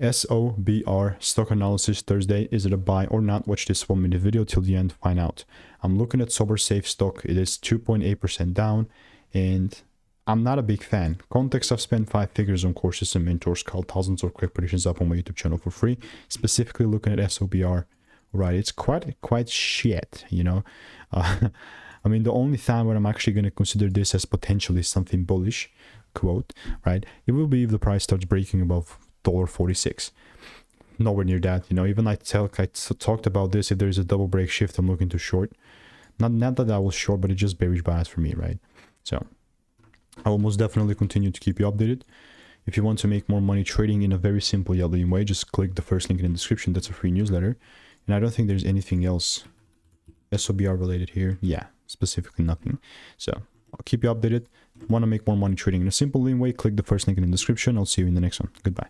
SOBR Stock Analysis Thursday. Is it a buy or not? Watch this 1-minute video till the end, find out. I'm looking at Sobr Safe stock. It is 2.8% down, and I'm not a big fan. Context, I've spent 5 figures on courses and mentors called thousands of quick predictions up on my YouTube channel for free. Specifically looking at SOBR, right? It's quite shit, you know. I mean, the only time when I'm actually going to consider this as potentially something bullish, quote, right? It will be if the price starts breaking above $1.46. Nowhere near that, you know. Even I talked about this. If there is a double break shift, I'm looking to short. Not that I was short, but it's just bearish bias for me, right? So I will most definitely continue to keep you updated. If you want to make more money trading in a very simple yet lean way, just click the first link in the description. That's a free newsletter. And I don't think there's anything else SOBR related here. Yeah, specifically nothing. So I'll keep you updated. Want to make more money trading in a simple lean way, click the first link in the description. I'll see you in the next one. Goodbye.